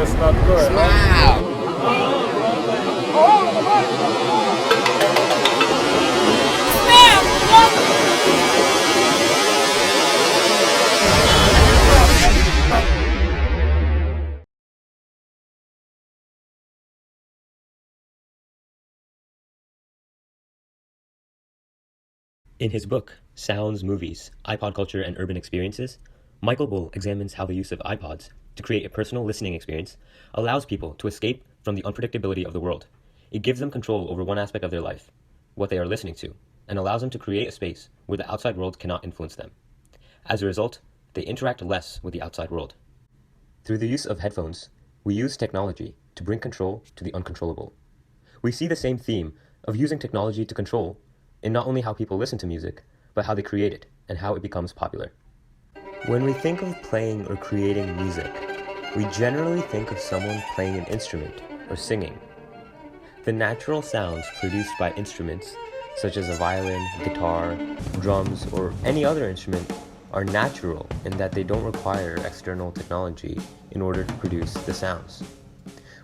just not good. Smile. In his book, Sounds, Movies, iPod Culture and Urban Experiences, Michael Bull examines how the use of iPods to create a personal listening experience allows people to escape from the unpredictability of the world. It gives them control over one aspect of their life, what they are listening to, and allows them to create a space where the outside world cannot influence them. As a result, they interact less with the outside world. Through the use of headphones, we use technology to bring control to the uncontrollable. We see the same theme of using technology to control in not only how people listen to music, but how they create it and how it becomes popular. When we think of playing or creating music, we generally think of someone playing an instrument or singing. The natural sounds produced by instruments, such as a violin, guitar, drums, or any other instrument, are natural in that they don't require external technology in order to produce the sounds.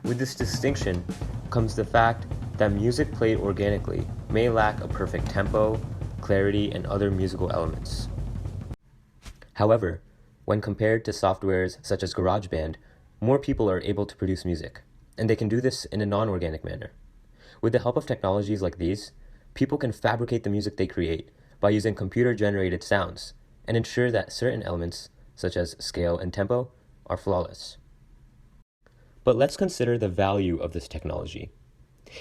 With this distinction comes the fact that music played organically may lack a perfect tempo, clarity, and other musical elements. However, when compared to softwares such as GarageBand, more people are able to produce music, and they can do this in a non-organic manner. With the help of technologies like these, people can fabricate the music they create by using computer-generated sounds and ensure that certain elements, such as scale and tempo, are flawless. But let's consider the value of this technology.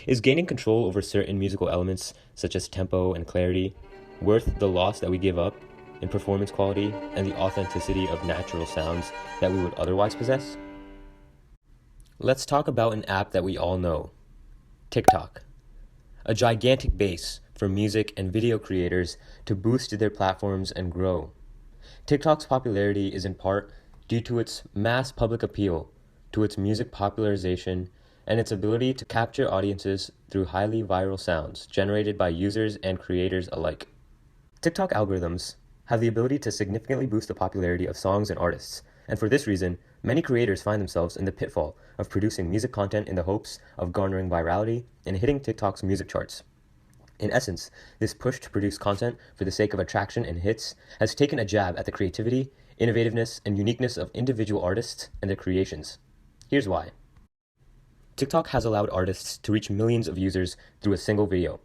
Is gaining control over certain musical elements, such as tempo and clarity, worth the loss that we give up in performance quality and the authenticity of natural sounds that we would otherwise possess? Let's talk about an app that we all know, TikTok. A gigantic base for music and video creators to boost their platforms and grow. TikTok's popularity is in part due to its mass public appeal, to its music popularization, and its ability to capture audiences through highly viral sounds generated by users and creators alike. TikTok algorithms have the ability to significantly boost the popularity of songs and artists, and for this reason, many creators find themselves in the pitfall of producing music content in the hopes of garnering virality and hitting TikTok's music charts. In essence, this push to produce content for the sake of attraction and hits has taken a jab at the creativity, innovativeness, and uniqueness of individual artists and their creations. Here's why. TikTok has allowed artists to reach millions of users through a single video.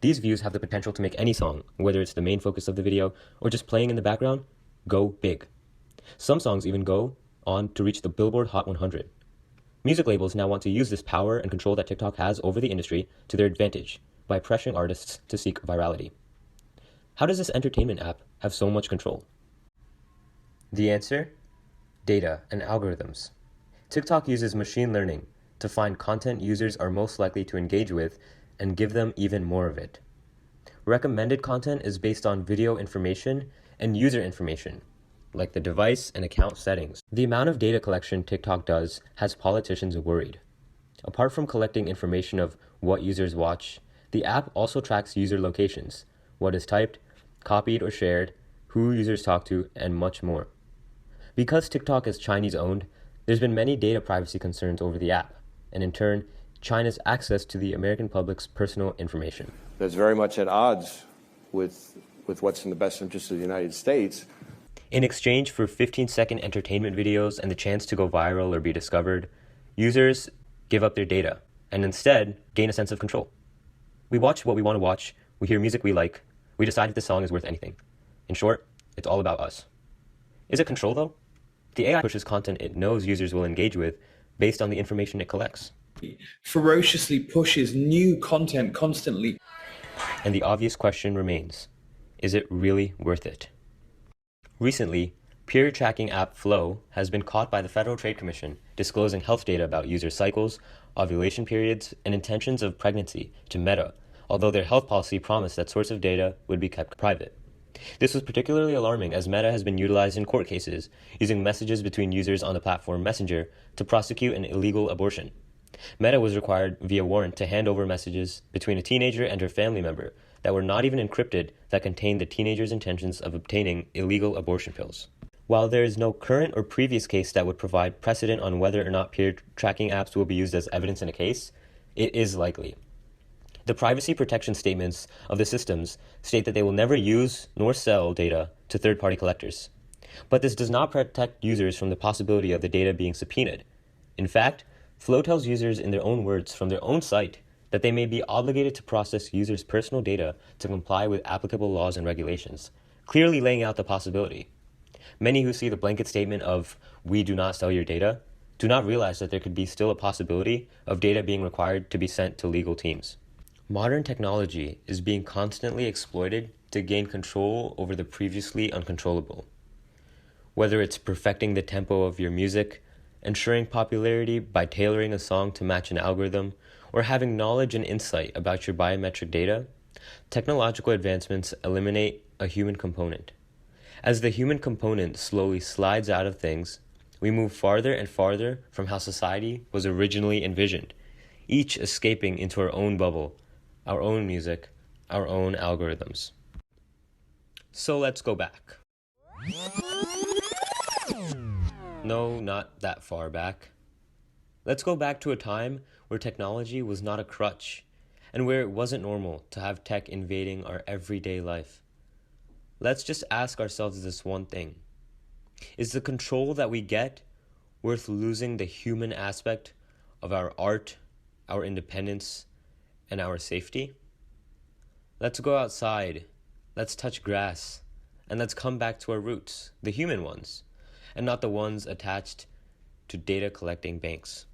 These views have the potential to make any song, whether it's the main focus of the video or just playing in the background, go big. Some songs even go on to reach the Billboard Hot 100. Music labels now want to use this power and control that TikTok has over the industry to their advantage by pressuring artists to seek virality. How does this entertainment app have so much control? The answer? Data and algorithms. TikTok uses machine learning to find content users are most likely to engage with and give them even more of it. Recommended content is based on video information and user information, like the device and account settings. The amount of data collection TikTok does has politicians worried. Apart from collecting information of what users watch, the app also tracks user locations, what is typed, copied, or shared, who users talk to, and much more. Because TikTok is Chinese-owned, there's been many data privacy concerns over the app, and in turn, China's access to the American public's personal information. That's very much at odds with what's in the best interest of the United States. In exchange for 15-second entertainment videos and the chance to go viral or be discovered, users give up their data and instead gain a sense of control. We watch what we want to watch, we hear music we like, we decide if the song is worth anything. In short, it's all about us. Is it control though? The AI pushes content it knows users will engage with based on the information it collects. Ferociously pushes new content constantly. And the obvious question remains, is it really worth it? Recently, period tracking app Flow has been caught by the Federal Trade Commission disclosing health data about user cycles, ovulation periods, and intentions of pregnancy to Meta, although their health policy promised that source of data would be kept private. This was particularly alarming as Meta has been utilized in court cases, using messages between users on the platform Messenger to prosecute an illegal abortion. Meta was required via warrant to hand over messages between a teenager and her family member that were not even encrypted that contained the teenager's intentions of obtaining illegal abortion pills. While there is no current or previous case that would provide precedent on whether or not peer tracking apps will be used as evidence in a case, it is likely. The privacy protection statements of the systems state that they will never use nor sell data to third-party collectors. But this does not protect users from the possibility of the data being subpoenaed. In fact, Flow tells users in their own words from their own site that they may be obligated to process users' personal data to comply with applicable laws and regulations, clearly laying out the possibility. Many who see the blanket statement of "we do not sell your data" do not realize that there could be still a possibility of data being required to be sent to legal teams. Modern technology is being constantly exploited to gain control over the previously uncontrollable. Whether it's perfecting the tempo of your music, ensuring popularity by tailoring a song to match an algorithm, or having knowledge and insight about your biometric data, technological advancements eliminate a human component. As the human component slowly slides out of things, we move farther and farther from how society was originally envisioned, each escaping into our own bubble, our own music, our own algorithms. So let's go back. No, not that far back. Let's go back to a time where technology was not a crutch, and where it wasn't normal to have tech invading our everyday life. Let's just ask ourselves this one thing. Is the control that we get worth losing the human aspect of our art, our independence, and our safety? Let's go outside, let's touch grass, and let's come back to our roots, the human ones, and not the ones attached to data collecting banks.